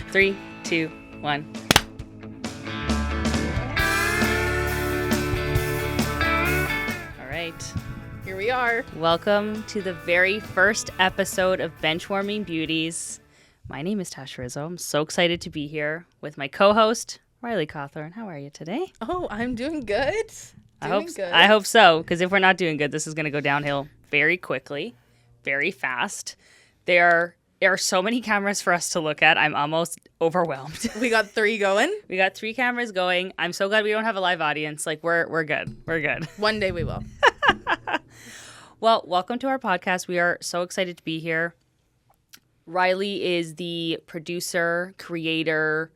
3, 2, 1. All right. Here we are. Welcome to the very first episode of Bench Warming Beauties. My name is Tashya-Rose. I'm so excited to be here with my co-host, Rylee Cawthorne. How are you today? Oh, I'm doing good. I hope so, because if we're not doing good, this is going to go downhill very quickly, very fast. There are so many cameras for us to look at. I'm almost overwhelmed. We got 3 going. We got 3 cameras going. I'm so glad we don't have a live audience. Like, we're good. We're good. One day we will. Well, welcome to our podcast. We are so excited to be here. Rylee is the producer, creator.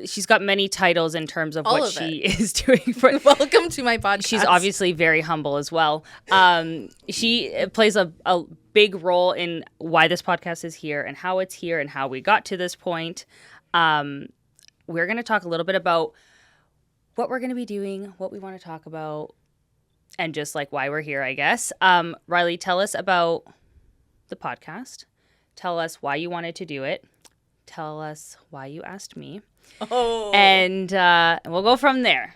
She's got many titles in terms of what she is doing. Welcome to my podcast. She's obviously very humble as well. She plays a big role in why this podcast is here and how it's here and how we got to this point. We're going to talk a little bit about what we're going to be doing, what we want to talk about, and just like why we're here, I guess. Rylee, tell us about the podcast. Tell us why you wanted to do it. Tell us why you asked me. Oh. And we'll go from there.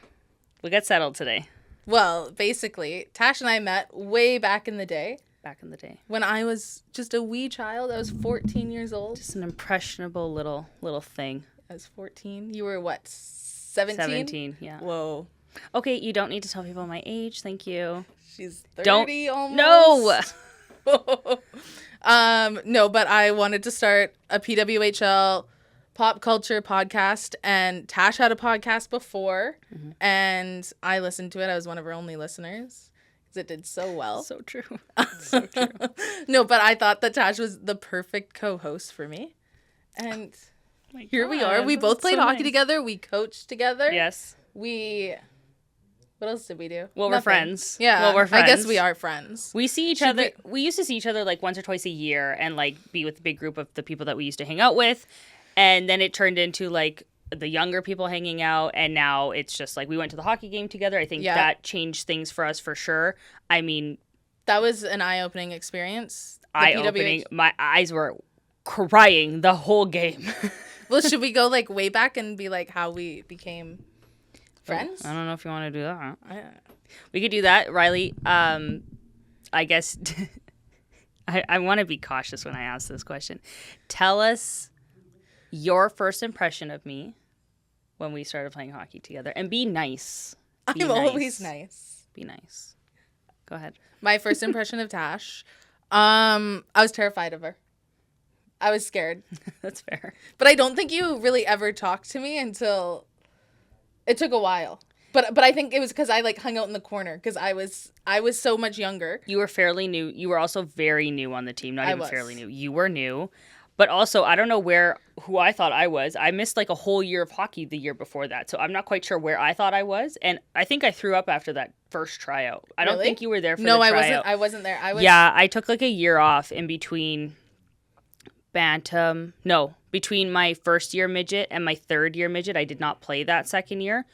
We'll get settled today. Well, basically, Tash and I met way back in the day. Back in the day. When I was just a wee child. I was 14 years old. Just an impressionable little thing. I was 14. You were what, 17? 17, yeah. Whoa. Okay, you don't need to tell people my age. Thank you. She's 30 almost. No! No, but I wanted to start a PWHL pop culture podcast, and Tash had a podcast before, and I listened to it. I was one of her only listeners because it did so well. So true. So true. No, but I thought that Tash was the perfect co-host for me, and here we are. We both played hockey together. We coached together. Yes. What else did we do? Well, we're friends. Yeah. Well, we're friends. I guess we are friends. We see each other. We used to see each other like once or twice a year and like be with a big group of the people that we used to hang out with. And then it turned into like the younger people hanging out. And now it's just like we went to the hockey game together. I think that changed things for us for sure. I mean, that was an eye-opening experience. Eye-opening. My eyes were crying the whole game. Well, should we go like way back and be like how we became friends? I don't know if you want to do that. We could do that, Rylee. I guess I want to be cautious when I ask this question. Tell us your first impression of me when we started playing hockey together, and be nice. I'm always nice. Be nice. Go ahead. My first impression of Tash, I was terrified of her. I was scared. That's fair. But I don't think you really ever talked to me until it took a while. But I think it was because I like hung out in the corner because I was so much younger. You were fairly new. You were also very new on the team. Not even fairly new. You were new. But also, I don't know who I thought I was. I missed like a whole year of hockey the year before that. So I'm not quite sure where I thought I was. And I think I threw up after that first tryout. I don't think you were there for the tryout. No, I wasn't there. Yeah, I took like a year off in between between my first year midget and my third year midget. I did not play that second year.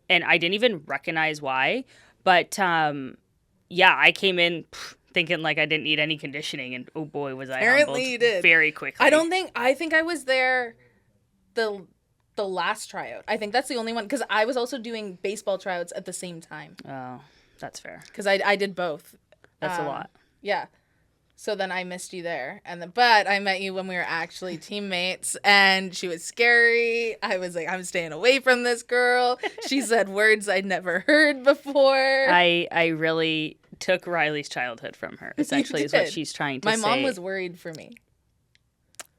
And I didn't even recognize why. But I came in thinking like I didn't need any conditioning, and oh boy, was I apparently you did very quickly. I think I was there the last tryout. I think that's the only one because I was also doing baseball tryouts at the same time. Oh, that's fair. Because I did both. That's a lot. Yeah. So then I missed you there, but I met you when we were actually teammates, and she was scary. I was like, I'm staying away from this girl. She said words I'd never heard before. I really took Rylee's childhood from her, essentially, is what she's trying to say. My mom was worried for me.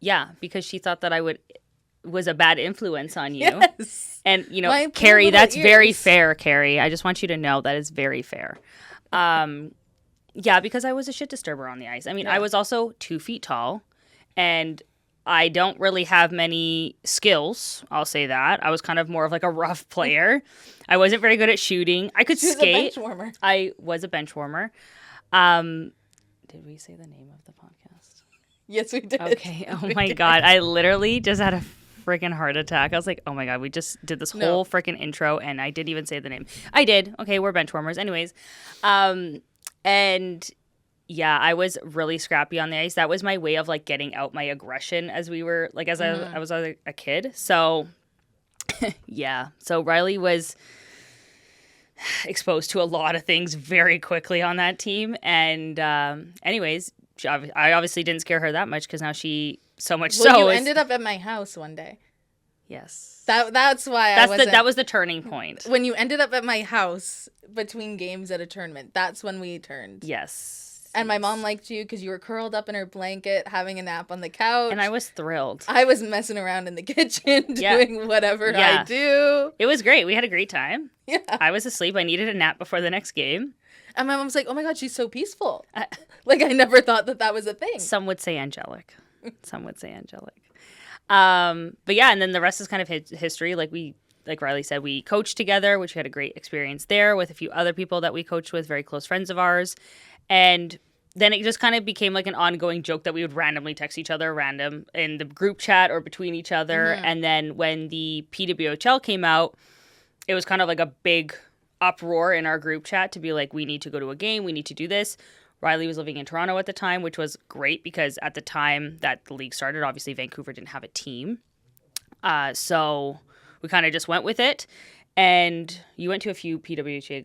Yeah, because she thought that was a bad influence on you. Yes. And, Carrie, that's very fair, Carrie. I just want you to know that is very fair. Yeah, because I was a shit disturber on the ice. I mean, I was also 2 feet tall, and I don't really have many skills. I'll say that. I was kind of more of like a rough player. I wasn't very good at shooting. I could skate. She was a bench warmer. I was a bench warmer. Did we say the name of the podcast? Yes, we did. Okay. Oh my God. I literally just had a freaking heart attack. I was like, oh my God, we just did this whole freaking intro and I didn't even say the name. I did. Okay, we're bench warmers. Anyways. And Yeah, I was really scrappy on the ice. That was my way of like getting out my aggression as we were like as I was a kid. So yeah, so Rylee was exposed to a lot of things very quickly on that team. And anyways, I obviously didn't scare her that much because now she so much Well, so you is, ended up at my house one day. yes. That's why That was the turning point. When you ended up at my house between games at a tournament, that's when we turned. Yes. And my mom liked you because you were curled up in her blanket, having a nap on the couch. And I was thrilled. I was messing around in the kitchen, doing whatever I do. It was great. We had a great time. Yeah. I was asleep. I needed a nap before the next game. And my mom's like, oh my God, she's so peaceful. Like, I never thought that was a thing. Some would say angelic. But yeah, and then the rest is kind of history. Like Rylee said, we coached together, which we had a great experience there with a few other people that we coached with, very close friends of ours. And then it just kind of became like an ongoing joke that we would randomly text each other in the group chat or between each other. Mm-hmm. And then when the PWHL came out, it was kind of like a big uproar in our group chat to be like, we need to go to a game. We need to do this. Rylee was living in Toronto at the time, which was great because at the time that the league started, obviously Vancouver didn't have a team. So we kind of just went with it. And you went to a few PWHL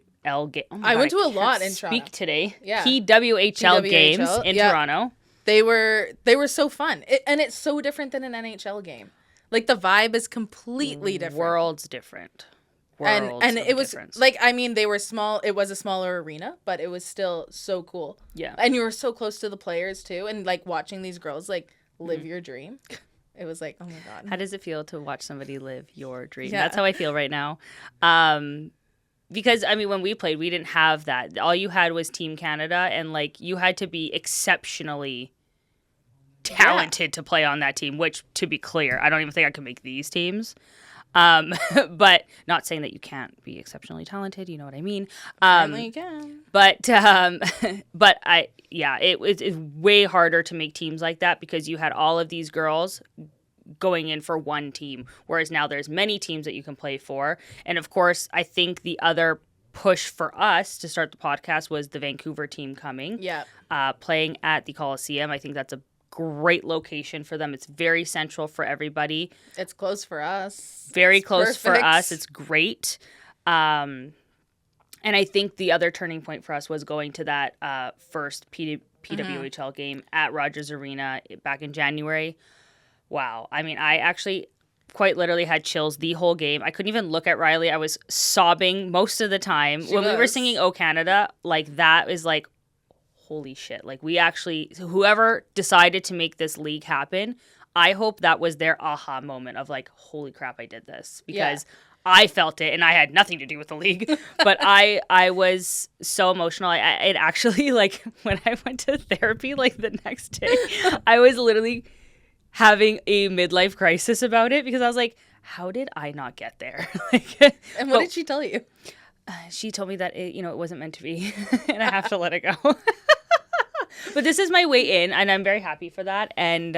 games. Oh I went to a lot in Toronto. Speak today. Yeah. PWHL games in Toronto. They were so fun. And it's so different than an NHL game. Like the vibe is completely different. Worlds different. And it was like, I mean, they were small. It was a smaller arena, but it was still so cool. Yeah. And you were so close to the players too. And like watching these girls like live your dream. It was like, oh my God. How does it feel to watch somebody live your dream? Yeah. That's how I feel right now. Because, I mean, when we played, we didn't have that. All you had was Team Canada, and, like, you had to be exceptionally talented to play on that team, which, to be clear, I don't even think I could make these teams. But not saying that you can't be exceptionally talented, you know what I mean? Apparently you can. But it's way harder to make teams like that because you had all of these girls going in for one team, whereas now there's many teams that you can play for. And of course, I think the other push for us to start the podcast was the Vancouver team coming. Yeah. Playing at the Coliseum. I think that's a great location for them. It's very central for everybody. It's close for us. Very close for us. It's great. And I think the other turning point for us was going to that first PWHL game at Rogers Arena back in January. Wow. I mean, I actually quite literally had chills the whole game. I couldn't even look at Rylee. I was sobbing most of the time. We were singing "Oh Canada," like that is like, holy shit. Like we actually, whoever decided to make this league happen, I hope that was their aha moment of like, holy crap, I did this. Because I felt it and I had nothing to do with the league. But I was so emotional. It actually, like, when I went to therapy, like the next day, I was literally having a midlife crisis about it because I was like, how did I not get there? And what did she tell you? She told me that it wasn't meant to be and I have to let it go. But this is my way in and I'm very happy for that. And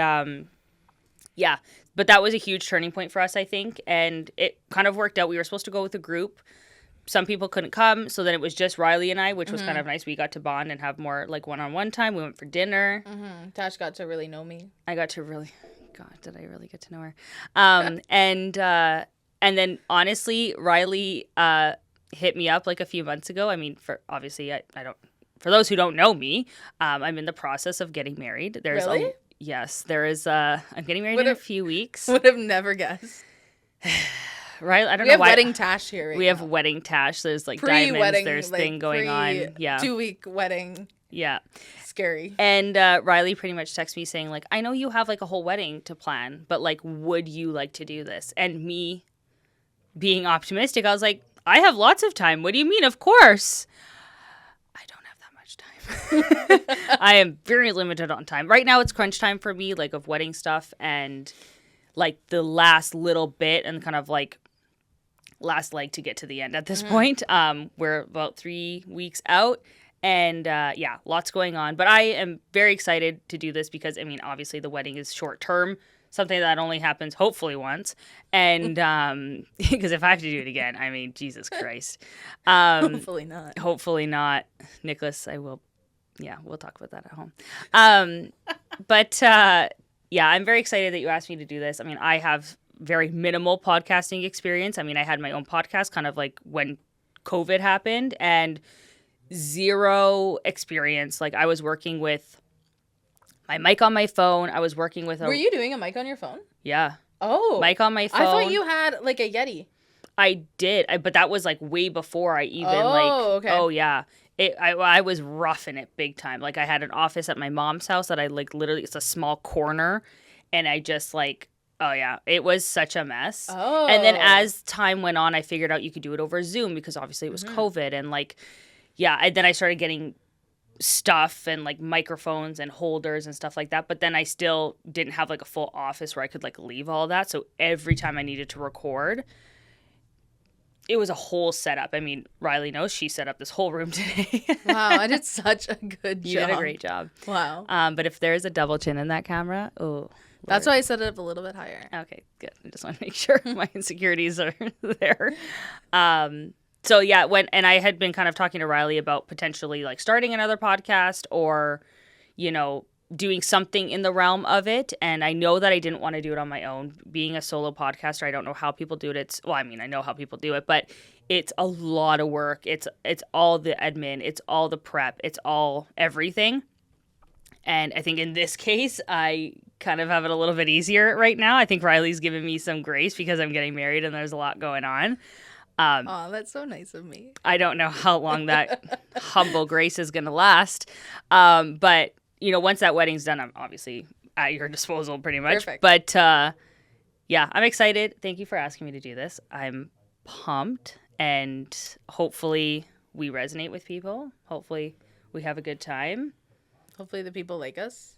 but that was a huge turning point for us, I think. And it kind of worked out. We were supposed to go with a group. Some people couldn't come. So then it was just Rylee and I, which was kind of nice. We got to bond and have more like one-on-one time. We went for dinner. Mm-hmm. Tash got to really know me. I got to really, God, did I really get to know her? And then honestly, Rylee hit me up like a few months ago. I mean, for those who don't know me, I'm in the process of getting married. Really? Yes, there is. I'm getting married in a few weeks. Would have never guessed. Right? I don't know why. We have wedding Tash here right We have wedding Tash. There's like diamonds. There's like, thing going on. Yeah. 2-week wedding. Yeah. Scary. And Rylee pretty much texted me saying like, I know you have like a whole wedding to plan, but like, would you like to do this? And me being optimistic, I was like, I have lots of time. What do you mean? Of course. I don't have that much time. I am very limited on time. Right now it's crunch time for me, like of wedding stuff and like the last little bit and kind of like last leg to get to the end at this point. We're about 3 weeks out and lots going on. But I am very excited to do this because, I mean, obviously the wedding is short term. Something that only happens hopefully once. And because if I have to do it again, I mean, Jesus Christ. Hopefully not. Hopefully not. Nicholas, I will Yeah, we'll talk about that at home. But yeah, I'm very excited that you asked me to do this. I mean, I have very minimal podcasting experience. I mean, I had my own podcast kind of like when COVID happened, and zero experience. Like, I was working with my mic on my phone. I was working with Were you doing a mic on your phone? Yeah. Oh. Mic on my phone. I thought you had like a Yeti. I did, but that was like way before I even okay. Oh yeah. I was roughing it big time. Like, I had an office at my mom's house that I like literally, it's a small corner, and I just like, oh yeah, it was such a mess. Oh. And then as time went on, I figured out you could do it over Zoom because obviously it was COVID, and like, yeah, then I started getting stuff and like microphones and holders and stuff like that, but then I still didn't have like a full office where I could like leave all that. So every time I needed to record, it was a whole setup. I mean, Rylee knows she set up this whole room today. Wow, I did such a good job. You did a great job. Wow. But if there's a double chin in that camera, oh. That's why I set it up a little bit higher. Okay, good. I just want to make sure my insecurities are there. So yeah, and I had been kind of talking to Rylee about potentially like starting another podcast or, you know, doing something in the realm of it. And I know that I didn't want to do it on my own. Being a solo podcaster, I don't know how people do it. I mean, I know how people do it, but it's a lot of work. It's all the admin, it's all the prep, it's all everything. And I think in this case, I kind of have it a little bit easier right now. I think Rylee's giving me some grace because I'm getting married and there's a lot going on. Oh, that's so nice of me. I don't know how long that humble grace is going to last. But, you know, once that wedding's done, I'm obviously at your disposal pretty much. Perfect. But, yeah, I'm excited. Thank you for asking me to do this. I'm pumped, and hopefully we resonate with people. Hopefully we have a good time. Hopefully the people like us.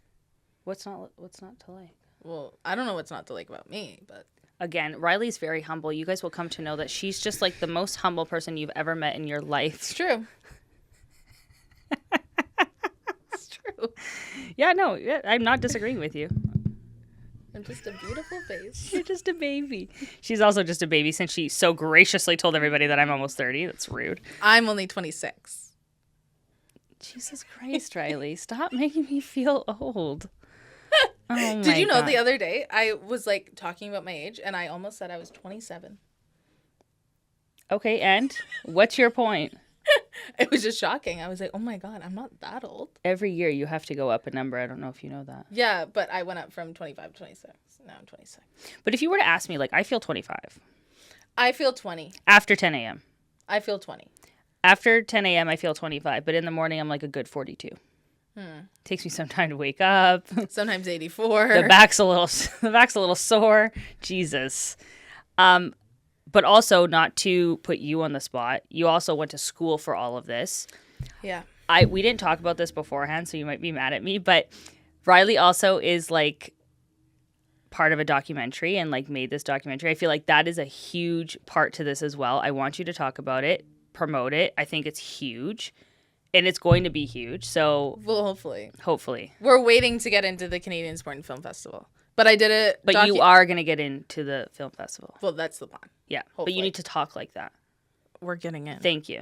What's not to like? Well, I don't know what's not to like about me, but... Again, Rylee's very humble. You guys will come to know that she's just like the most humble person you've ever met in your life. It's true. It's true. Yeah, no, I'm not disagreeing with you. I'm just a beautiful face. You're just a baby. She's also just a baby since she so graciously told everybody that I'm almost 30. That's rude. I'm only 26. Jesus Christ, Rylee. Stop making me feel old. Oh Did you know God. the other day I was like talking about my age and I almost said I was 27. Okay, and what's your point? It was just shocking. I was like, oh my God, I'm not that old. Every year you have to go up a number. I don't know if you know that. Yeah, but I went up from 25 to 26. Now I'm 26. But if you were to ask me, like, I feel 25. I feel 20. After 10 a.m. I feel 20. After 10 a.m. I feel 25. But in the morning I'm like a good 42. Takes me some time to wake up. Sometimes 84. The back's a little sore. Jesus. But also, not to put you on the spot, you also went to school for all of this. Yeah. We didn't talk about this beforehand, so you might be mad at me, but Rylee also is like part of a documentary and like made this documentary. I feel like that is a huge part to this as well. I want you to talk about it, promote it. I think it's huge. And it's going to be huge, so... Well, hopefully. Hopefully. We're waiting to get into the Canadian Sport and Film Festival. But I did it... But you are going to get into the film festival. Well, that's the plan. Yeah, hopefully. But you need to talk like that. We're getting in. Thank you.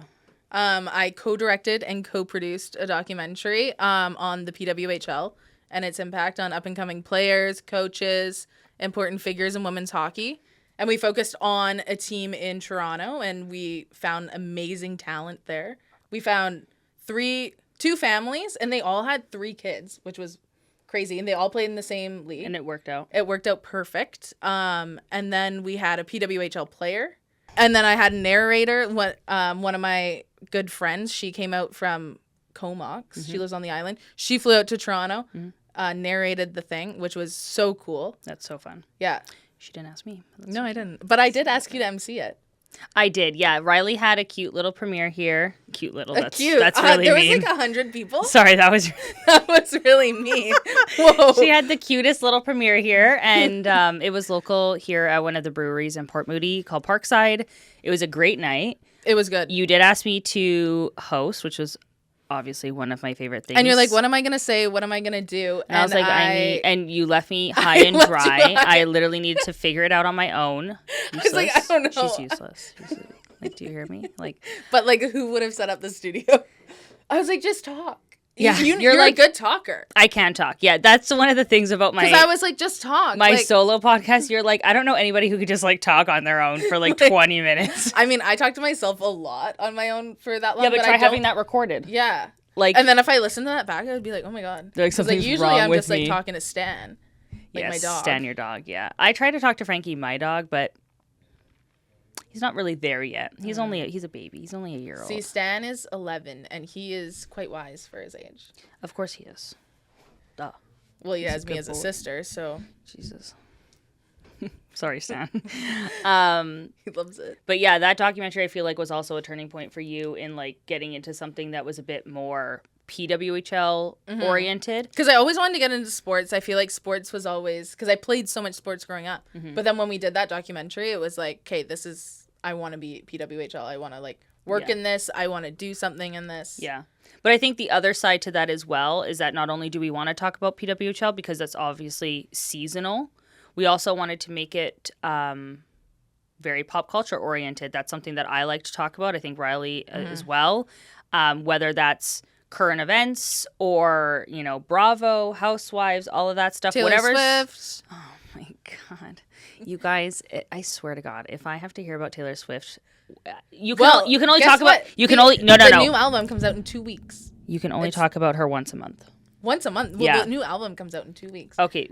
I co-directed and co-produced a documentary on the PWHL and its impact on up-and-coming players, coaches, important figures in women's hockey. And we focused on a team in Toronto, and we found amazing talent there. We found... two families, and they all had 3 kids, which was crazy. And they all played in the same league. And it worked out. It worked out perfect. And then we had a PWHL player. And then I had a narrator. One of my good friends, she came out from Comox. Mm-hmm. She lives on the island. She flew out to Toronto, narrated the thing, which was so cool. That's so fun. Yeah. She didn't ask me. No, I didn't. But I did ask you to MC it. I did, yeah. Rylee had a cute little premiere here. Cute little. That's really there mean. Was like 100 people. Sorry, that was really mean. Whoa. She had the cutest little premiere here, and it was local here at one of the breweries in Port Moody called Parkside. It was a great night. It was good. You did ask me to host, which was obviously one of my favorite things. And you're like, what am I gonna say? What am I gonna do? And I was like, and you left me high and dry. I literally needed to figure it out on my own. Useless. I was like, I don't know. She's useless. Like, do you hear me? Like, but like, who would have set up the studio? I was like, just talk. Yeah, you're like a good talker. I can talk. Yeah, that's one of the things about my. Because I was like, just talk. My solo podcast. You're like, I don't know anybody who could just like talk on their own for like 20 minutes. I mean, I talk to myself a lot on my own for that long. Yeah, but try having that recorded. Yeah. Like, and then if I listen to that back, I would be like, oh my god. Like something's usually wrong I'm with just me. like talking to Stan. Like my dog. Stan, your dog. Yeah, I try to talk to Frankie, my dog, but he's not really there yet. He's he's a baby. He's only a year old. See, Stan is 11, and he is quite wise for his age. Of course he is. Duh. Well, he has me as a sister, so. Jesus. Sorry, Stan. He loves it. But yeah, that documentary I feel like was also a turning point for you in like getting into something that was a bit more PWHL oriented. Because I always wanted to get into sports. I feel like sports was always, because I played so much sports growing up. But then when we did that documentary, it was like, okay, I want to be PWHL. I want to like work in this. I want to do something in this. Yeah. But I think the other side to that as well is that not only do we want to talk about PWHL because that's obviously seasonal, we also wanted to make it very pop culture oriented. That's something that I like to talk about. I think Rylee as well. Whether that's current events or, you know, Bravo, Housewives, all of that stuff. Taylor Swift. Oh my God. You guys, I swear to God, if I have to hear about Taylor Swift, you can only talk about The new album comes out in 2 weeks. You can only talk about her once a month. Once a month. Well, the new album comes out in 2 weeks. Okay.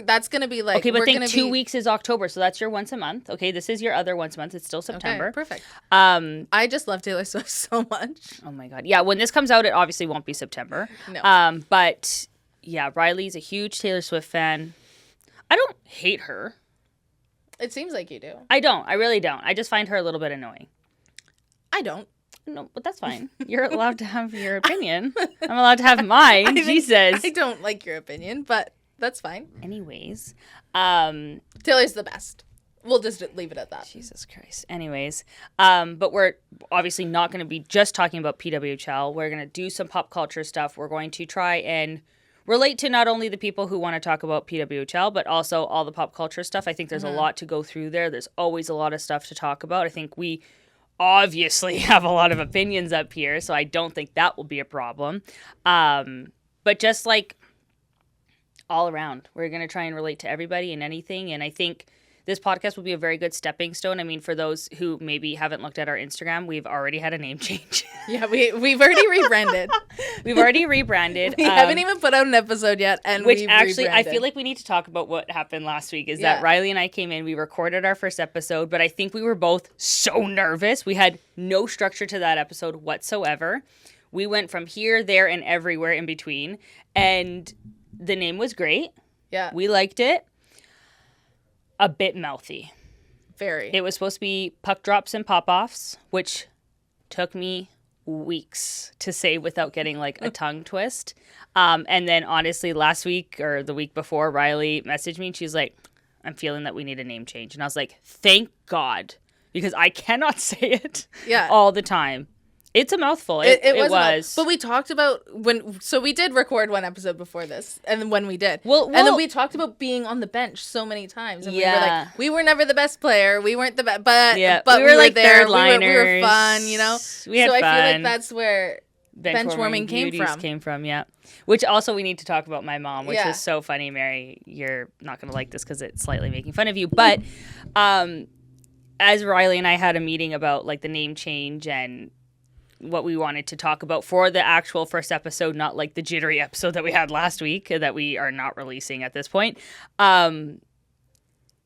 That's going to be like... Okay, but think 2 weeks is October, so that's your once a month. Okay, this is your other once a month. It's still September. Okay, perfect. I just love Taylor Swift so much. Oh my God. Yeah, when this comes out, it obviously won't be September. No. But yeah, Rylee's a huge Taylor Swift fan. I don't hate her. It seems like you do. I don't. I really don't. I just find her a little bit annoying. I don't. No, but that's fine. You're allowed to have your opinion. I'm allowed to have mine. Jesus. I don't like your opinion, but that's fine. Anyways. Taylor's the best. We'll just leave it at that. Jesus Christ. Anyways. But we're obviously not going to be just talking about PWHL. We're going to do some pop culture stuff. We're going to try and relate to not only the people who want to talk about PWHL, but also all the pop culture stuff. I think there's a lot to go through there. There's always a lot of stuff to talk about. I think we obviously have a lot of opinions up here, so I don't think that will be a problem. But just like all around, we're going to try and relate to everybody and anything. And I think this podcast will be a very good stepping stone. I mean, for those who maybe haven't looked at our Instagram, we've already had a name change. Yeah, we've already rebranded. We've already rebranded. We haven't even put out an episode yet, and which actually, I feel like we need to talk about what happened last week. Is that Rylee and I came in, we recorded our first episode, but I think we were both so nervous. We had no structure to that episode whatsoever. We went from here, there, and everywhere in between, and the name was great. Yeah, we liked it. A bit mouthy. Very. It was supposed to be puck drops and pop-offs, which took me weeks to say without getting like a tongue twist. And then honestly, last week or the week before, Rylee messaged me and she's like, I'm feeling that we need a name change. And I was like, thank God, because I cannot say it all the time. It's a mouthful. It was. But we talked about so we did record one episode before this, and then when we did. And then we talked about being on the bench so many times. And we were like, we were never the best player. We weren't the best, but we were like there. Third liners. We were fun, you know? We had fun. I feel like that's where Bench Warming came from. Yeah. Which also we need to talk about my mom, which is so funny, Mary. You're not going to like this because it's slightly making fun of you. But as Rylee and I had a meeting about like the name change and what we wanted to talk about for the actual first episode, not like the jittery episode that we had last week that we are not releasing at this point. It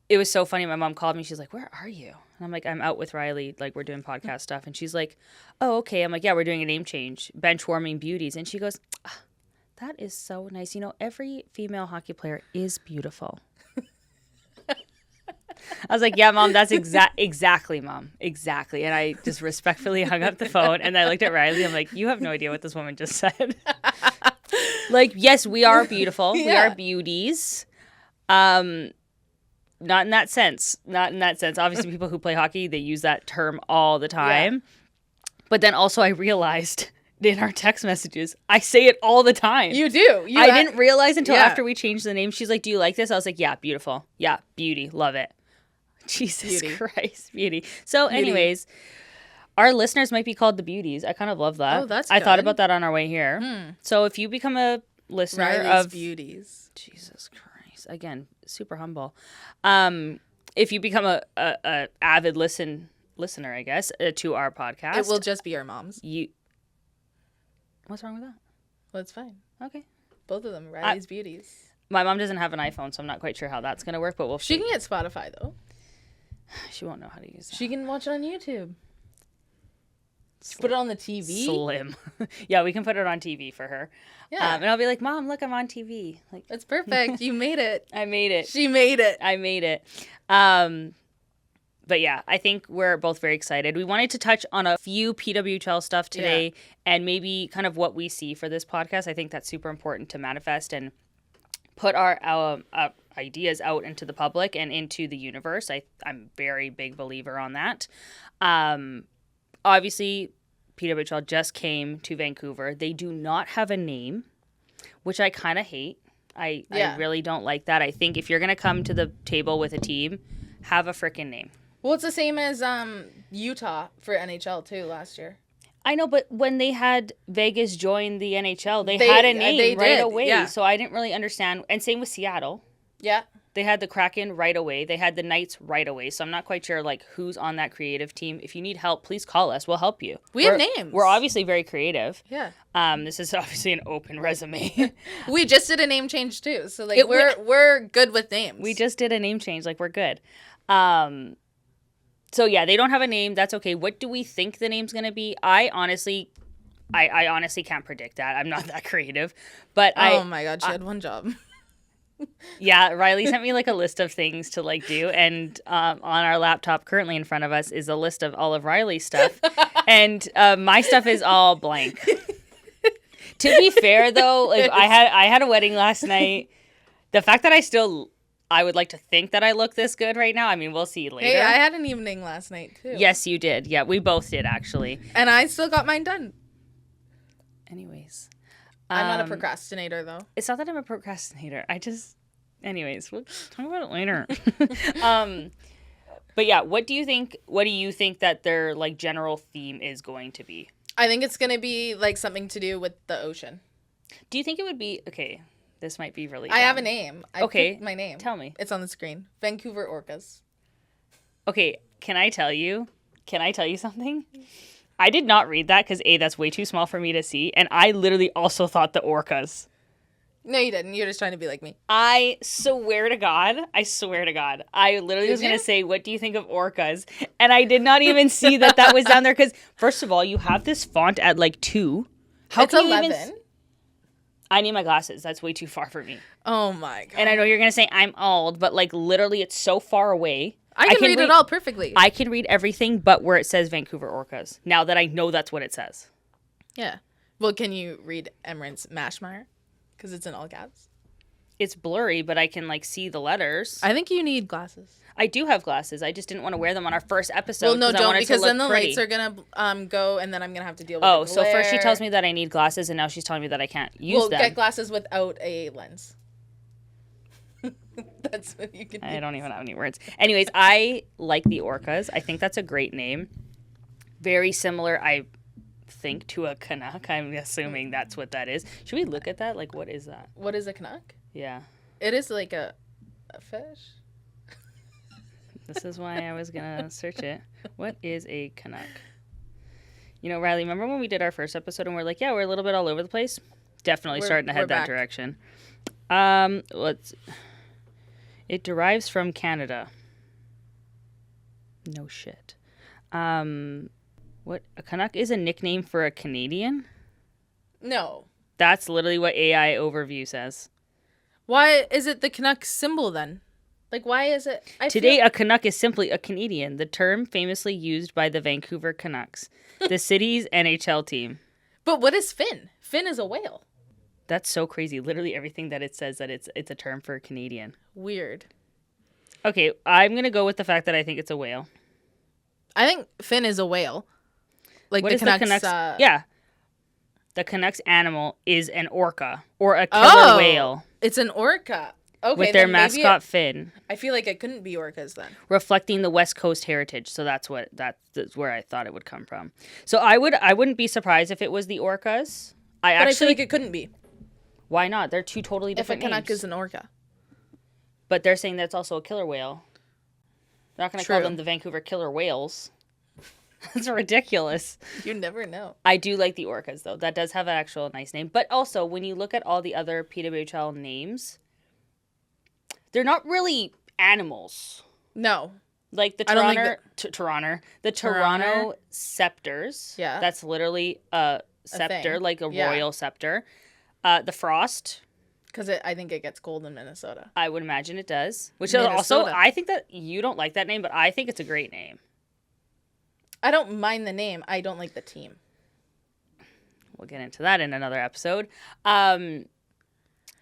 was so funny. My mom called me. She's like, where are you? And I'm like, I'm out with Rylee. Like, we're doing podcast stuff. And she's like, oh, okay. I'm like, yeah, we're doing a name change. Bench Warming Beauties. And she goes, that is so nice. You know, every female hockey player is beautiful. I was like, yeah, Mom, that's exactly, Mom. Exactly. And I just respectfully hung up the phone and I looked at Rylee. I'm like, you have no idea what this woman just said. Like, yes, we are beautiful. Yeah. We are beauties. Not in that sense. Not in that sense. Obviously, people who play hockey, they use that term all the time. Yeah. But then also I realized in our text messages, I say it all the time. You do. I didn't realize until after we changed the name. She's like, do you like this? I was like, yeah, beautiful. Yeah, beauty. Love it. Jesus Christ, beauty. So anyways, Our listeners might be called the Beauties. I kind of love that. Oh, that's I thought good. about that on our way here. So if you become a listener Rylee's of Beauties. Jesus Christ, again, super humble. If you become a avid listener, I guess, to our podcast, It will just be our moms. What's wrong with that? Well, it's fine. Okay. Both of them, Rylee's Beauties. My mom doesn't have an iPhone, so I'm not quite sure how that's going to work, but we'll see. She can get Spotify, though. She won't know how to use that. She can watch it on YouTube. Put it on the TV. Slim. Yeah, we can put it on TV for her. Yeah. And I'll be like, Mom, look, I'm on TV. Like, That's perfect. You made it. I made it. She made it. I made it. But yeah, I think we're both very excited. We wanted to touch on a few PWHL stuff today and maybe kind of what we see for this podcast. I think that's super important to manifest and put our ideas out into the public and into the universe. I'm a very big believer on that. Obviously, PWHL just came to Vancouver. They do not have a name, which I kind of hate. I really don't like that. I think if you're going to come to the table with a team, have a freaking name. Well, it's the same as Utah for NHL, too, last year. I know, but when they had Vegas join the NHL, they had a name right away. Yeah. So I didn't really understand. And same with Seattle. Yeah. They had the Kraken right away. They had the Knights right away. So I'm not quite sure like who's on that creative team. If you need help, please call us. We'll help you. We have names. We're obviously very creative. Yeah. This is obviously an open resume. We just did a name change too. So like we're good with names. We just did a name change. Like we're good. So yeah, they don't have a name. That's okay. What do we think the name's gonna be? I honestly can't predict that. I'm not that creative. But oh my God, she had one job. Yeah, Rylee sent me like a list of things to like do, and on our laptop currently in front of us is a list of all of Rylee's stuff, and my stuff is all blank. To be fair, though, like I had a wedding last night. The fact that I would like to think that I look this good right now. I mean, we'll see later. Hey, I had an evening last night too. Yes, you did. Yeah, we both did actually. And I still got mine done. Anyways. I'm not a procrastinator, though. It's not that I'm a procrastinator. Anyways, we'll talk about it later. But yeah, what do you think that their like general theme is going to be? I think it's going to be like something to do with the ocean. Do you think it would be, okay, this might be really dumb. I have a name. Okay. My name. Tell me. It's on the screen. Vancouver Orcas. Okay, can I tell you something? I did not read that because A, that's way too small for me to see, and I literally also thought the orcas. No, you didn't. You're just trying to be like me. I swear to God. I literally was going to say, what do you think of orcas? And I did not even see that was down there because, first of all, you have this font at like 2. How it's can 11. You even... I need my glasses. That's way too far for me. Oh my God. And I know you're going to say I'm old, but like literally it's so far away. I can read it all perfectly. I can read everything but where it says Vancouver Orcas. Now that I know that's what it says. Yeah. Well, can you read Emrance Mashmeyer? Because it's in all caps. It's blurry, but I can like see the letters. I think you need glasses. I do have glasses. I just didn't want to wear them on our first episode. Well, no, don't, because then the lights are going to go and then I'm going to have to deal with the so glare. First she tells me that I need glasses and now she's telling me that I can't use them. Get glasses without a lens. That's what you can do. I don't even have any words. Anyways, I like the orcas. I think that's a great name. Very similar, I think, to a Canuck. I'm assuming that's what that is. Should we look at that? Like, what is that? What is a Canuck? Yeah. It is like a fish. This is why I was going to search it. What is a Canuck? You know, Rylee, remember when we did our first episode and we're like, yeah, we're a little bit all over the place? Definitely starting to head that direction. It derives from Canada. No shit. What? A Canuck is a nickname for a Canadian? No. That's literally what AI Overview says. Why is it the Canuck symbol then? Like, why is it? Today, a Canuck is simply a Canadian, the term famously used by the Vancouver Canucks, the city's NHL team. But what is Finn? Finn is a whale. That's so crazy. Literally everything that it says that it's a term for a Canadian. Weird. Okay, I'm going to go with the fact that I think it's a whale. I think Finn is a whale. Like what the is Canucks. The Canucks yeah. The Canucks animal is an orca or a killer whale. It's an orca. Okay, with their then maybe mascot fin, I feel like it couldn't be orcas then. reflecting the West Coast heritage. So that's where I thought it would come from. So I wouldn't be surprised if it was the orcas. But I feel like it couldn't be. Why not? They're two totally If a different Canuck names. is an orca. But they're saying that's also a killer whale. They're not going to call them the Vancouver killer whales. That's ridiculous. You never know. I do like the orcas, though. That does have an actual nice name. But also, when you look at all the other PWHL names, they're not really animals. No. Like the Toronto Scepters. Yeah. That's literally a scepter, like a royal scepter. The Frost. Because I think it gets cold in Minnesota. I would imagine it does. Which Minnesota. is also, I think that you don't like that name, but I think it's a great name. I don't mind the name. I don't like the team. We'll get into that in another episode. I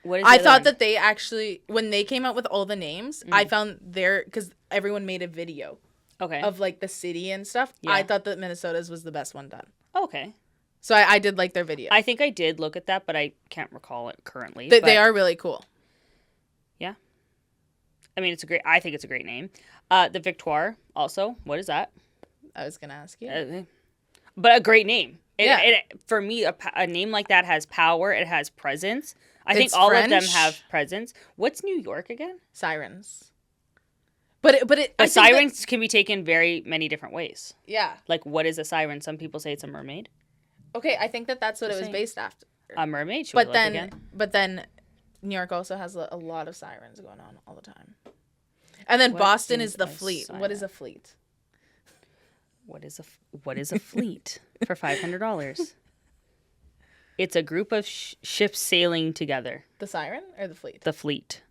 thought that they actually, when they came out with all the names, I found because everyone made a video of like the city and stuff. Yeah. I thought that Minnesota's was the best one done. Okay. So I did like their video. I think I did look at that, but I can't recall it currently. They are really cool. Yeah. I mean, I think it's a great name. The Victoire also. What is that? I was going to ask you. But a great name. Yeah. For me, a name like that has power. It has presence. I think all of them have presence. What's New York again? Sirens. But sirens can be taken very many different ways. Yeah. Like, what is a siren? Some people say it's a mermaid. Okay, I think that's what it was based after. A mermaid? But then New York also has a lot of sirens going on all the time. And then Boston is the fleet. Siren? What is a fleet? What is a fleet for $500? It's a group of ships sailing together. The siren or the fleet? The fleet.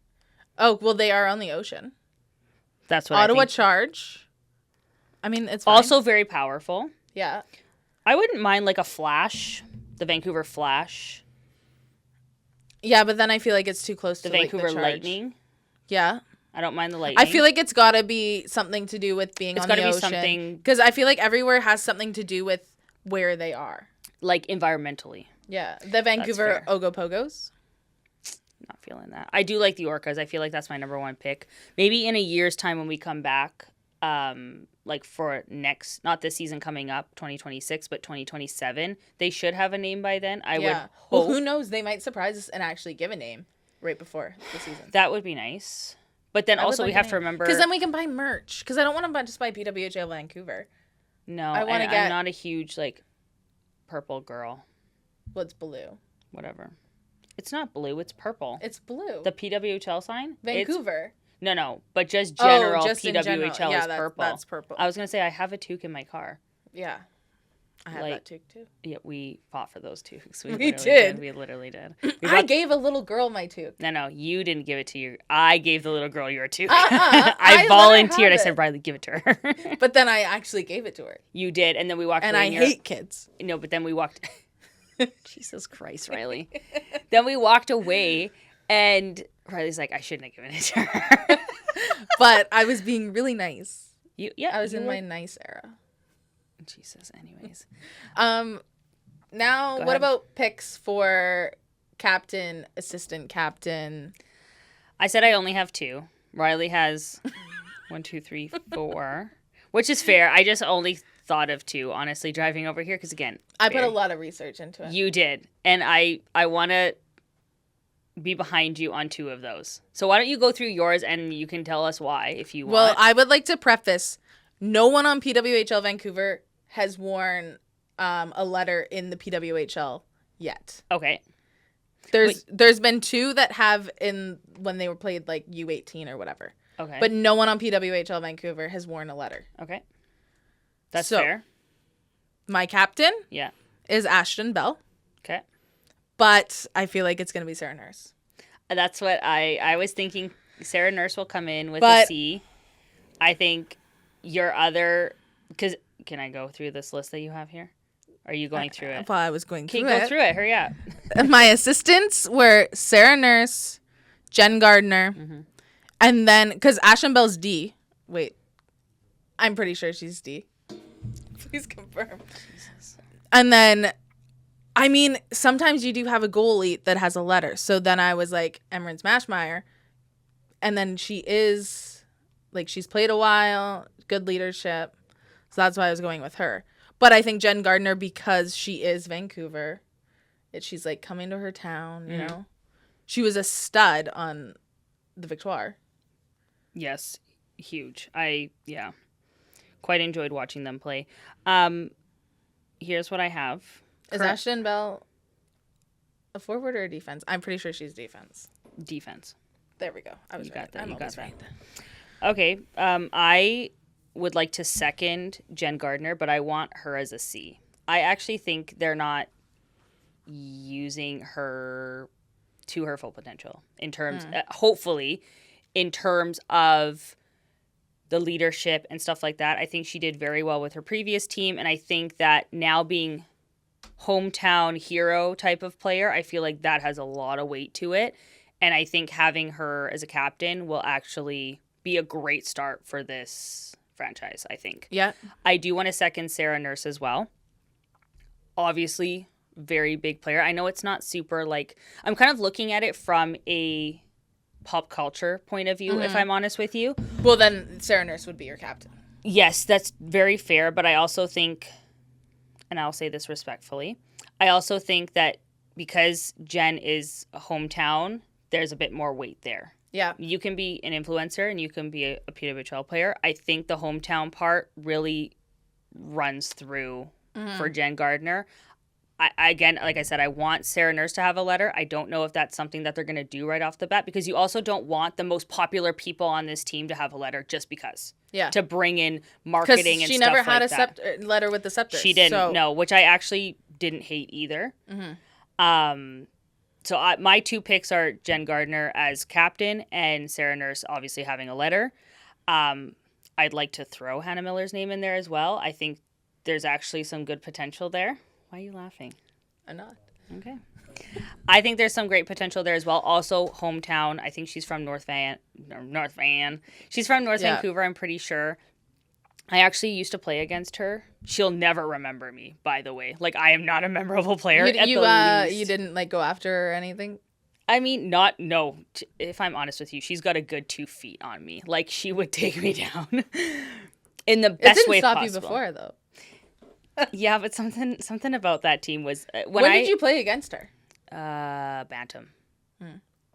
Oh, well, they are on the ocean. That's what Ottawa I think. Charge. I mean, it's fine. Also very powerful. Yeah. I wouldn't mind like a Flash, the Vancouver Flash. Yeah, but then I feel like it's too close to the Vancouver the Charge. Lightning. Yeah. I don't mind the lightning. I feel like it's got to be something to do with being on the ocean. It's got to be something... Because I feel like everywhere has something to do with where they are. Like environmentally. Yeah. The Vancouver Ogopogos. Not feeling that. I do like the orcas. I feel like that's my number one pick. Maybe in a year's time when we come back, like for not this season coming up, 2026, but 2027, they should have a name by then. I would hope. Well, who knows? They might surprise us and actually give a name right before the season. That would be nice. But then also we have to remember... Because then we can buy merch. Because I don't want to just buy PWHL Vancouver. No, I'm not a huge, like, purple girl. Well, it's blue. Whatever. It's not blue. It's purple. It's blue. The PWHL sign? Vancouver. No. But just general just PWHL is purple. That's purple. I was going to say, I have a toque in my car. Yeah. I have that toque too. Yeah, we fought for those toques. We did. We literally did. I gave a little girl my toque. No, you didn't give it to you. I gave the little girl your toque. I volunteered. I said, Rylee, give it to her. But then I actually gave it to her. You did, and then we walked away. And I hate kids. No, but then we walked... Jesus Christ, Rylee. Then we walked away, and Riley's like, I shouldn't have given it to her. But I was being really nice. I was in my nice era. Jesus, anyways. Now, what about picks for captain, assistant captain? I said I only have 2. Rylee has 1, 2, 3, 4, which is fair. I just only thought of 2, honestly, driving over here, because again, I put a lot of research into it. You did, and I want to be behind you on 2 of those. So why don't you go through yours, and you can tell us why if you want. Well, I would like to preface: no one on PWHL Vancouver has worn a letter in the PWHL yet. Okay. There's been 2 that have when they were played like U18 or whatever. Okay. But no one on PWHL Vancouver has worn a letter. Okay. That's fair. My captain is Ashton Bell. Okay. But I feel like it's going to be Sarah Nurse. That's what I was thinking. Sarah Nurse will come in with a C. I think your other... Because can I go through this list that you have here? Are you going through it? Well, I was going through it. Go through it. Hurry up. My assistants were Sarah Nurse, Jen Gardner, and then... Because Ashton Bell's D. Wait. I'm pretty sure she's D. Please confirm. Jesus. And then, I mean, sometimes you do have a goalie that has a letter. So then I was like, Emryn Smashmeyer, And then she is, like, she's played a while, good leadership. So that's why I was going with her. But I think Jen Gardner, because she is Vancouver, she's, like, coming to her town, you know? She was a stud on the Victoire. Yes, huge. Quite enjoyed watching them play. Here's what I have. Is Ashton Bell a forward or a defense? I'm pretty sure she's defense. Defense. There we go. I was right. You got that. Okay. I would like to second Jen Gardner, but I want her as a C. I actually think they're not using her to her full potential in terms, hopefully, in terms of the leadership and stuff like that. I think she did very well with her previous team, and I think that now being hometown hero type of player, I feel like that has a lot of weight to it, and I think having her as a captain will actually be a great start for this franchise, I think. Yeah. I do want to second Sarah Nurse as well. Obviously, very big player. I know it's not super, like, I'm kind of looking at it from a pop culture point of view, if I'm honest with you. Well, then Sarah Nurse would be your captain. Yes, that's very fair, but I also think, and I'll say this respectfully, I also think that because Jen is a hometown, there's a bit more weight there. Yeah. You can be an influencer and you can be a PWHL player. I think the hometown part really runs through for Jen Gardner. I again, like I said, I want Sarah Nurse to have a letter. I don't know if that's something that they're going to do right off the bat, because you also don't want the most popular people on this team to have a letter just because. Yeah. To bring in marketing and stuff like that. Because she never had a letter with the scepter. She didn't, no, which I actually didn't hate either. So my two picks are Jen Gardner as captain and Sarah Nurse obviously having a letter. I'd like to throw Hannah Miller's name in there as well. I think there's actually some good potential there. Why are you laughing? I'm not. Okay. I think there's some great potential there as well. Also, hometown. I think she's from North Van. She's from North Vancouver, I'm pretty sure. I actually used to play against her. She'll never remember me, by the way. Like, I am not a memorable player. You didn't, like, go after her or anything? I mean, no. If I'm honest with you, she's got a good 2 feet on me. Like, she would take me down in the best way possible. It didn't stop you before, though. Yeah, but something about that team was when did you play against her? Bantam.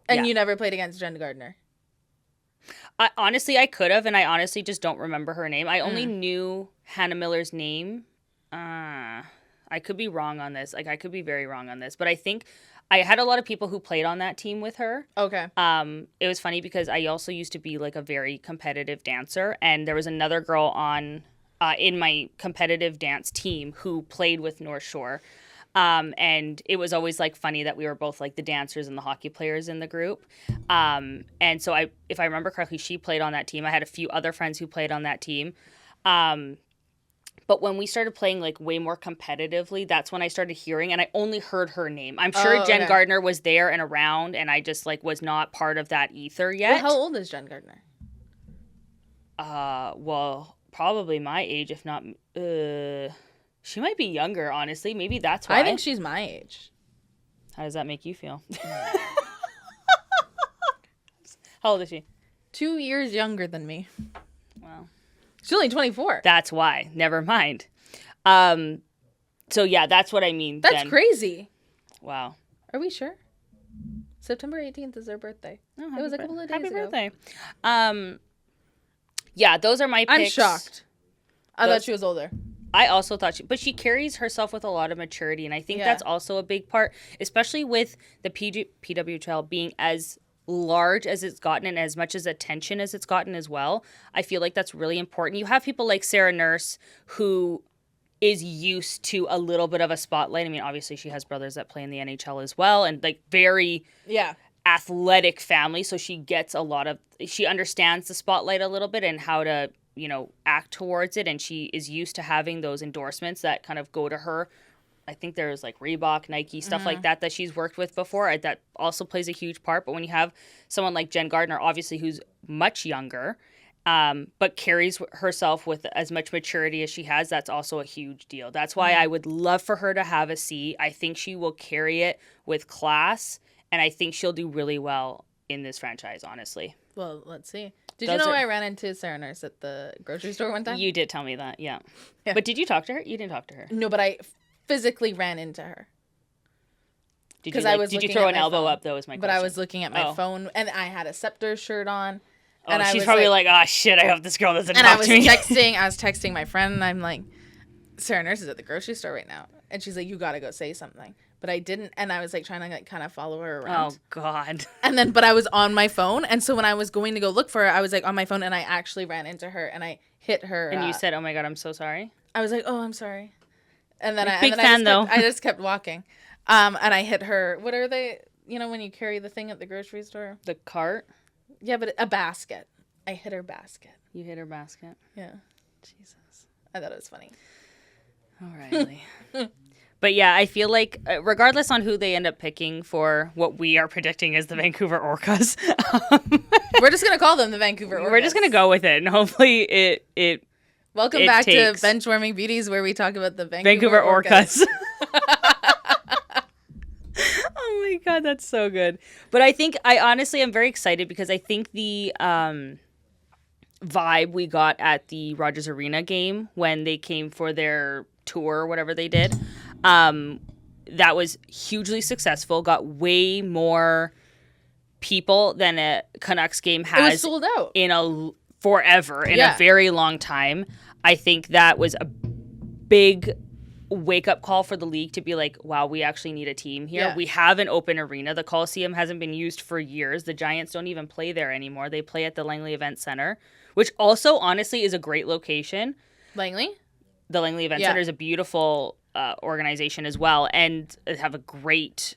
And you never played against Jen Gardner? Honestly, I could have, and I honestly just don't remember her name. I only knew Hannah Miller's name. I could be wrong on this. Like, I could be very wrong on this, but I think I had a lot of people who played on that team with her. Okay. It was funny because I also used to be like a very competitive dancer, and there was another girl on in my competitive dance team who played with North Shore. And it was always like funny that we were both like the dancers and the hockey players in the group. And so if I remember correctly, she played on that team. I had a few other friends who played on that team. But when we started playing like way more competitively, that's when I started hearing, and I only heard her name. I'm sure Jen Gardner was there and around, and I just like was not part of that ether yet. Well, how old is Jen Gardner? Well, probably my age, if not, she might be younger, honestly. Maybe that's why. I think she's my age. How does that make you feel? How old is she? 2 years younger than me. Wow. She's only 24. That's why. Never mind. So yeah, that's what I mean. That's crazy. Wow. Are we sure? September 18th is her birthday. Oh, it was a couple of days ago. Happy birthday. Yeah, those are my picks. I'm shocked. I thought she was older. I also thought but she carries herself with a lot of maturity, and I think that's also a big part, especially with the PWHL being as large as it's gotten and as much as attention as it's gotten as well. I feel like that's really important. You have people like Sarah Nurse who is used to a little bit of a spotlight. I mean, obviously she has brothers that play in the NHL as well, and like very athletic family, so she gets she understands the spotlight a little bit and how to, act towards it, and she is used to having those endorsements that kind of go to her. I think there's like Reebok, Nike, stuff like that she's worked with before. That also plays a huge part. But when you have someone like Jen Gardner, obviously who's much younger, but carries herself with as much maturity as she has, that's also a huge deal. That's why I would love for her to have a C. I think she will carry it with class, and I think she'll do really well in this franchise, honestly. Well, let's see. Did Those you know are- I ran into Sarah Nurse at the grocery store one time? You did tell me that, yeah. Yeah. But did you talk to her? You didn't talk to her. No, but I physically ran into her. Did 'Cause you, I like, was did you looking throw at an my elbow phone. up, though, is my question. But I was looking at my Oh. phone, and I had a Scepter shirt on. Oh, And I she's was probably like, oh, shit, I hope this girl doesn't and I talk was to me. I was texting my friend, and I'm like, Sarah Nurse is at the grocery store right now. And she's like, you got to go say something. But I didn't, and I was like trying to like kind of follow her around. Oh, God. And then, but I was on my phone, and so when I was going to go look for her, I was like on my phone, and I actually ran into her, and I hit her. And you said, oh, my God, I'm so sorry. I was like, oh, I'm sorry. And then Big fan, though. I just kept walking. And I hit her. What are they? You know, when you carry the thing at the grocery store? The cart? Yeah, but a basket. I hit her basket. You hit her basket. Yeah. Jesus. I thought it was funny. All right. But yeah, I feel like regardless on who they end up picking for what we are predicting as the Vancouver Orcas, We're just going to call them the Vancouver Orcas. we're just going to go with it. And hopefully it Welcome back to Bench Warming Beauties, where we talk about the Vancouver Orcas. Oh my God, that's so good. But I honestly am very excited because I think the vibe we got at the Rogers Arena game when they came for their tour or whatever they did, that was hugely successful, got way more people than a Canucks game has. It was sold out. In a very long time. I think that was a big wake-up call for the league to be like, wow, we actually need a team here. Yeah. We have an open arena. The Coliseum hasn't been used for years. The Giants don't even play there anymore. They play at the Langley Event Center, which also, honestly, is a great location. Langley? The Langley Event Center is a beautiful organization as well, and have a great,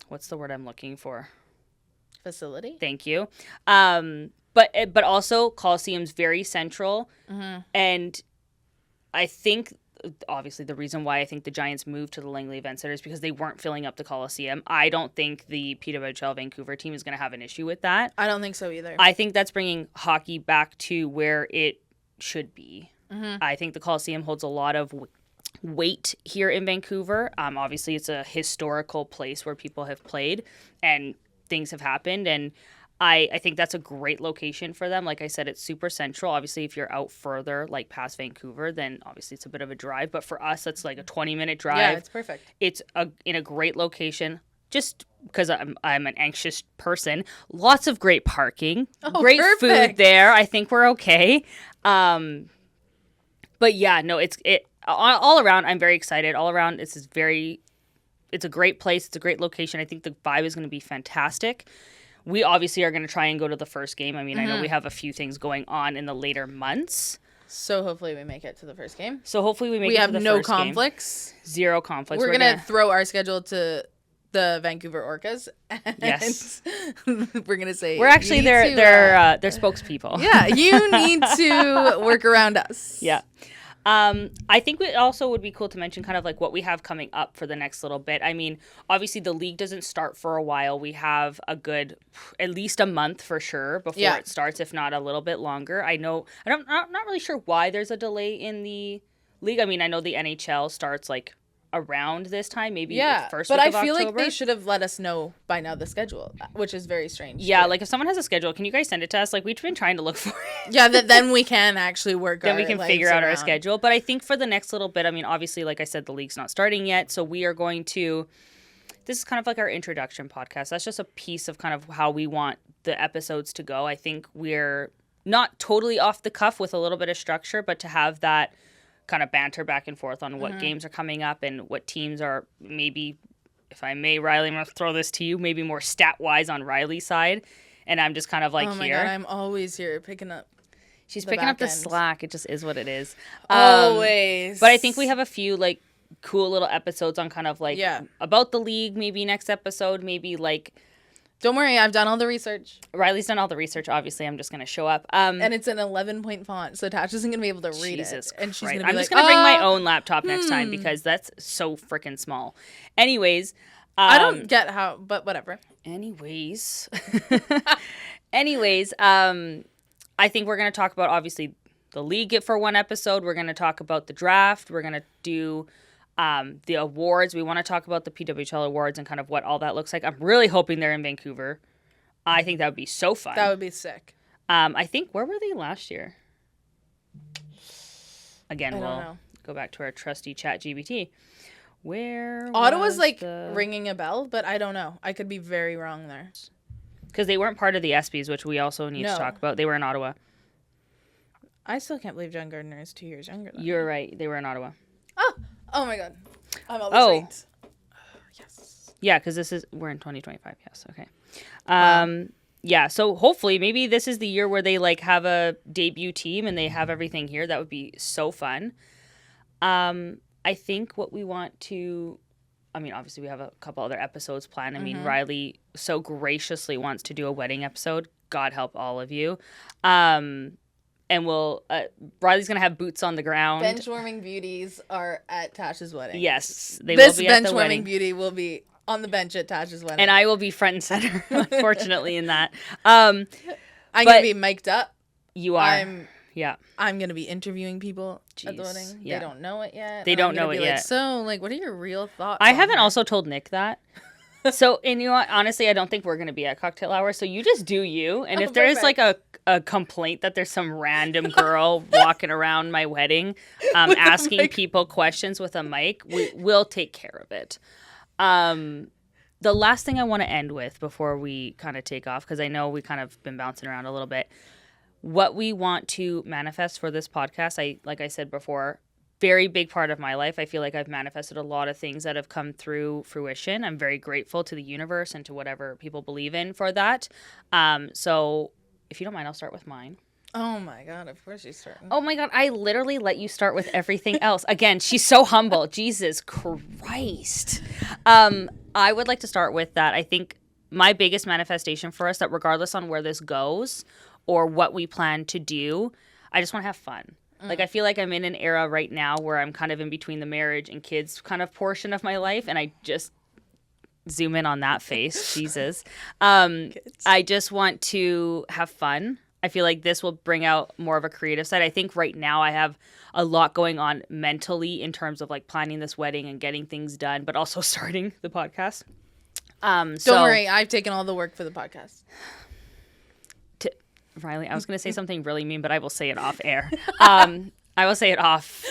what's the word I'm looking for? Facility? Thank you. But also Coliseum's very central, and I think obviously the reason why I think the Giants moved to the Langley Event Center is because they weren't filling up the Coliseum. I don't think the PWHL Vancouver team is going to have an issue with that. I don't think so either. I think that's bringing hockey back to where it should be. I think the Coliseum holds a lot of weight here in Vancouver. Obviously, it's a historical place where people have played and things have happened, and I think that's a great location for them. Like I said, it's super central. Obviously, if you're out further, like past Vancouver, then obviously it's a bit of a drive. But for us, it's like a 20-minute drive. Yeah, it's perfect. It's in a great location. Just because I'm an anxious person. Lots of great parking. Great perfect. food there. I think we're okay. But yeah, no, it's all around. I'm very excited. All around, it's a great place. It's a great location. I think the vibe is going to be fantastic. We obviously are going to try and go to the first game. I mean, I know we have a few things going on in the later months. So hopefully we make it to the first game. So hopefully we make We it have to the no first game. conflicts. Zero conflicts. We're going to throw our schedule to the Vancouver Orcas. And Yes. we're going to say We're actually you need their to, spokespeople. yeah, you need to work around us. Yeah. I think it also would be cool to mention kind of like what we have coming up for the next little bit. I mean, obviously the league doesn't start for a while. We have a good, at least a month for sure before it starts, if not a little bit longer. I'm not really sure why there's a delay in the league. I mean, I know the NHL starts like around this time, maybe the first week of October. But I feel like they should have let us know by now the schedule, which is very strange. Yeah, too. like if someone has a schedule, can you guys send it to us? Like we've been trying to look for it. Yeah, then we can actually work. Then we can figure out our schedule. But I think for the next little bit, I mean, obviously, like I said, the league's not starting yet, so we are going to. This is kind of like our introduction podcast. That's just a piece of kind of how we want the episodes to go. I think we're not totally off the cuff with a little bit of structure, but to have that kind of banter back and forth on what games are coming up and what teams are maybe, if I may, Rylee, I'm going to throw this to you, maybe more stat-wise on Rylee's side. And I'm just kind of like oh my here. God, I'm always here picking up. She's the picking up the back end. slack. It just is what it is. Always. But I think we have a few like cool little episodes on kind of like about the league, maybe next episode, maybe like. Don't worry, I've done all the research. Rylee's done all the research. Obviously, I'm just going to show up. And it's an 11-point font, so Tash isn't going to be able to read Jesus it. And she's Christ. going to be I'm like, just going to bring my own laptop next time because that's so freaking small. Anyways. I don't get how, but whatever. Anyways, I think we're going to talk about, obviously, the league for one episode. We're going to talk about the draft. We're going to do the awards. We want to talk about the PWHL awards and kind of what all that looks like. I'm really hoping they're in Vancouver. I think that would be so fun. That would be sick. I think, where were they last year? Again, we'll know. go back to our trusty ChatGPT. Where Ottawa's was like ringing a bell, but I don't know. I could be very wrong there. Because they weren't part of the ESPYs, which we also need to talk about. They were in Ottawa. I still can't believe John Gardner is 2 years younger than You're right. They were in Ottawa. Oh my God. I'm always right. Yes. Yeah, because we're in 2025. Yes. Okay. Yeah, so hopefully maybe this is the year where they like have a debut team and they have everything here. That would be so fun. I think what we want to, I mean, obviously we have a couple other episodes planned. I mean, Rylee so graciously wants to do a wedding episode. God help all of you. And Rylee's going to have boots on the ground. Bench Warming Beauties are at Tash's wedding. Yes, they will be at the wedding. This Bench Warming Beauty will be on the bench at Tash's wedding. And I will be front and center, unfortunately, in that. I'm going to be mic'd up. You are. I'm going to be interviewing people at the wedding. Yeah. They don't know it yet. They don't know it yet. So, like, what are your real thoughts? I haven't also told Nick that. So, and you know what? Honestly, I don't think we're going to be at cocktail hour. So you just do you. And if there's like a complaint that there's some random girl walking around my wedding asking people questions with a mic, we'll take care of it. The last thing I want to end with before we kind of take off, because I know we kind of been bouncing around a little bit, what we want to manifest for this podcast, like I said before, very big part of my life. I feel like I've manifested a lot of things that have come through fruition. I'm very grateful to the universe and to whatever people believe in for that. So if you don't mind, I'll start with mine. Oh my God, of course you start. Oh my God, I literally let you start with everything else. Again, she's so humble. Jesus Christ. I would like to start with that. I think my biggest manifestation for us, that regardless on where this goes or what we plan to do, I just want to have fun. Like, I feel like I'm in an era right now where I'm kind of in between the marriage and kids kind of portion of my life, and I just zoom in on that face. Jesus. I just want to have fun. I feel like this will bring out more of a creative side. I think right now I have a lot going on mentally in terms of like planning this wedding and getting things done, but also starting the podcast. Don't worry, I've taken all the work for the podcast. Rylee, I was going to say something really mean, but I will say it off air. I will say it off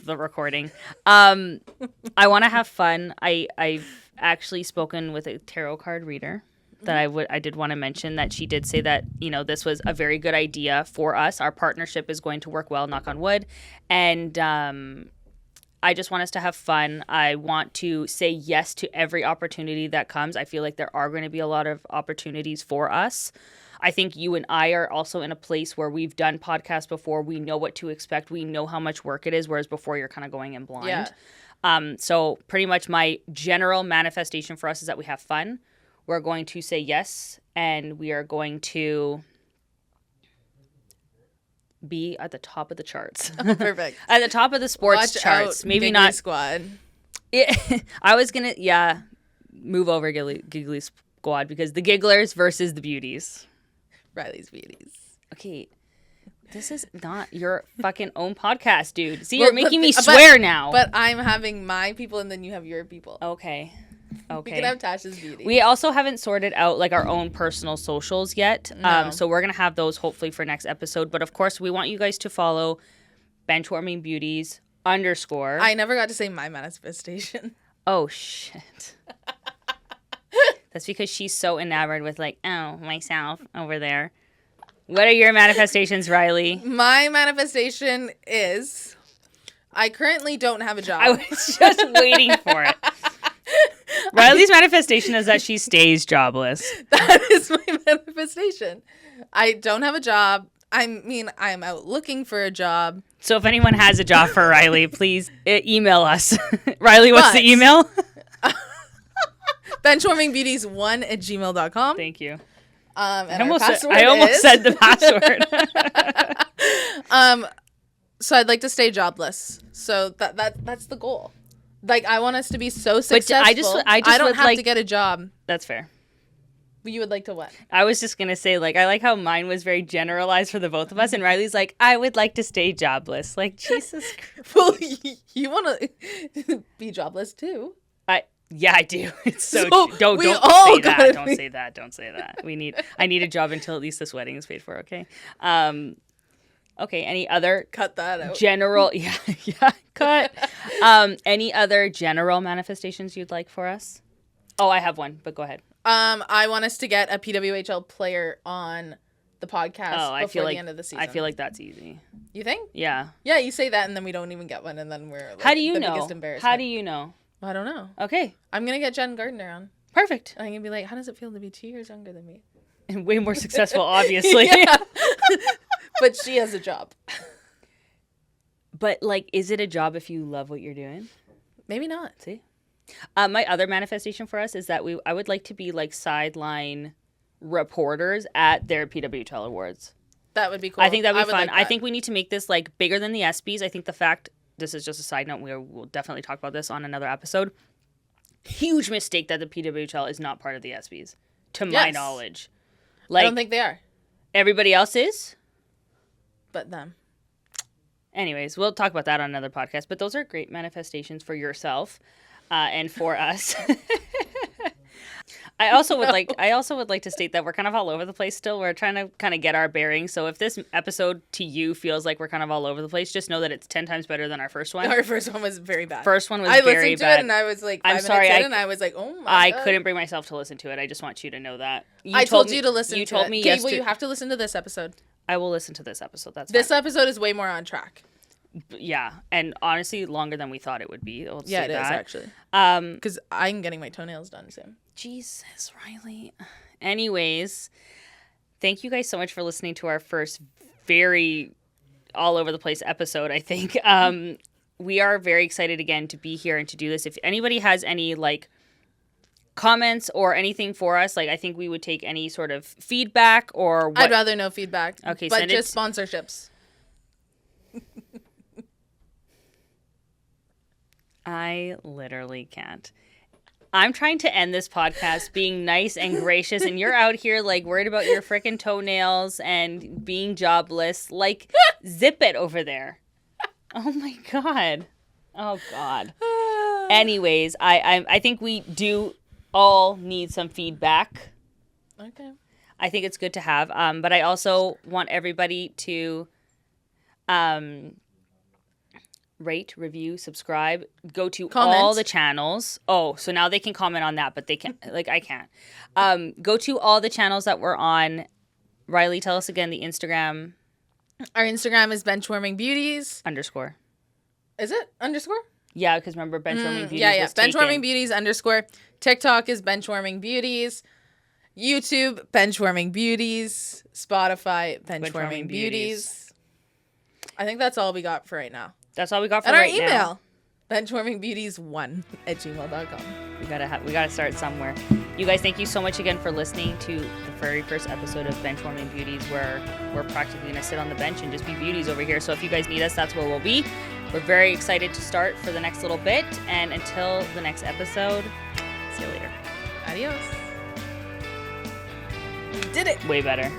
the recording. I want to have fun. I've actually spoken with a tarot card reader that I did want to mention, that she did say that, you know, this was a very good idea for us. Our partnership is going to work well, knock on wood. And I just want us to have fun. I want to say yes to every opportunity that comes. I feel like there are going to be a lot of opportunities for us. I think you and I are also in a place where we've done podcasts before. We know what to expect. We know how much work it is, whereas before you're kind of going in blind. Yeah. So pretty much my general manifestation for us is that we have fun. We're going to say yes, and we are going to be at the top of the charts. Oh, perfect. At the top of the sports charts. Maybe Giggly not Squad. Yeah, I was going to, move over Giggly Squad, because the Gigglers versus the Beauties. Rylee's Beauties. Okay, this is not your fucking own podcast, dude. See, you're making me swear now. But I'm having my people, and then you have your people. Okay. We can have Tash's Beauty. We also haven't sorted out like our own personal socials yet. No. So we're going to have those hopefully for next episode. But of course, we want you guys to follow Bench Warming Beauties _ I never got to say my manifestation. Oh, shit. That's because she's so enamored with like, oh, myself over there. What are your manifestations, Rylee? My manifestation is I currently don't have a job. I was just waiting for it. Rylee's manifestation is that she stays jobless. That is my manifestation. I don't have a job. I mean, I'm out looking for a job. So if anyone has a job for Rylee, please email us. Rylee, what's the email? benchwarmingbeauties1@gmail.com. Thank you. And I almost said the password. So I'd like to stay jobless. So that's the goal. Like, I want us to be so successful. I don't have to get a job. That's fair. You would like to what? I was just going to say, like, I like how mine was very generalized for the both of us. And Rylee's like, I would like to stay jobless. Like, Jesus Christ. Well, you want to be jobless too. Yeah, I do. It's so, So don't we say all that. gotta Don't be- say that. Don't say that. I need a job until at least this wedding is paid for. Okay. Okay. Any other Cut that out. general? Yeah. Cut. Any other general manifestations you'd like for us? Oh, I have one, but go ahead. I want us to get a PWHL player on the podcast before the end of the season. I feel like that's easy. You think? Yeah. Yeah, you say that and then we don't even get one and then we're like, How do you the know? biggest embarrassment. How do you know? I don't know. Okay. I'm going to get Jen Gardner on. Perfect. I'm going to be like, how does it feel to be 2 years younger than me? And way more successful, obviously. But she has a job. But like, is it a job if you love what you're doing? Maybe not. See? My other manifestation for us is that I would like to be like sideline reporters at their PWHL awards. That would be cool. I think that'd be fun. like I think we need to make this like bigger than the ESPYs. I think the fact, this is just a side note, we'll definitely talk about this on another episode. Huge mistake that the PWHL is not part of the ESPYs, to my knowledge. Like, I don't think they are. Everybody else is? But them. Anyways, we'll talk about that on another podcast. But those are great manifestations for yourself and for us. I also would like to state that we're kind of all over the place still. We're trying to kind of get our bearings. So if this episode to you feels like we're kind of all over the place, just know that it's 10 times better than our first one. Our first one was very bad. First one was very bad. I listened to it and I was like 5 minutes in and I was like, oh my God. I couldn't bring myself to listen to it. I just want you to know that. I told you to listen to it. You told me yesterday. yesterday. Well, you have to listen to this epispisode. I will listen to this episode. That's this fine. episode is way more on track. Yeah, and honestly, longer than we thought it would be. It is actually. Because I'm getting my toenails done soon. Jesus, Rylee. Anyways, thank you guys so much for listening to our first very all over the place episode. I think we are very excited again to be here and to do this. If anybody has any like comments or anything for us, like I think we would take any sort of feedback or what. I'd rather no feedback. Okay, but just sponsorships. I literally can't. I'm trying to end this podcast being nice and gracious, and you're out here like worried about your freaking toenails and being jobless. Like, zip it over there. Oh my God. Oh God. Anyways, I think we do all need some feedback. Okay. I think it's good to have. But I also want everybody to rate, review, subscribe, go to all the channels. Oh, so now they can comment on that, but they can't, like I can't. Go to all the channels that we're on. Rylee, tell us again the Instagram. Our Instagram is Bench Warming Beauties. _. Is it _? Yeah, because remember Bench Warming Beauties Yeah. was Bench taken. Warming Beauties _ TikTok is Bench Warming Beauties. YouTube, Bench Warming Beauties. Spotify, Bench Warming Beauties. I think that's all we got for right now. That's all we got for and right our email, now. benchwarmingbeauties1@gmail.com. We gotta start somewhere. You guys, thank you so much again for listening to the very first episode of Bench Warming Beauties, where we're practically gonna sit on the bench and just be beauties over here. So if you guys need us, that's where we'll be. We're very excited to start for the next little bit, and until the next episode, see you later. Adios. We did it. Way better.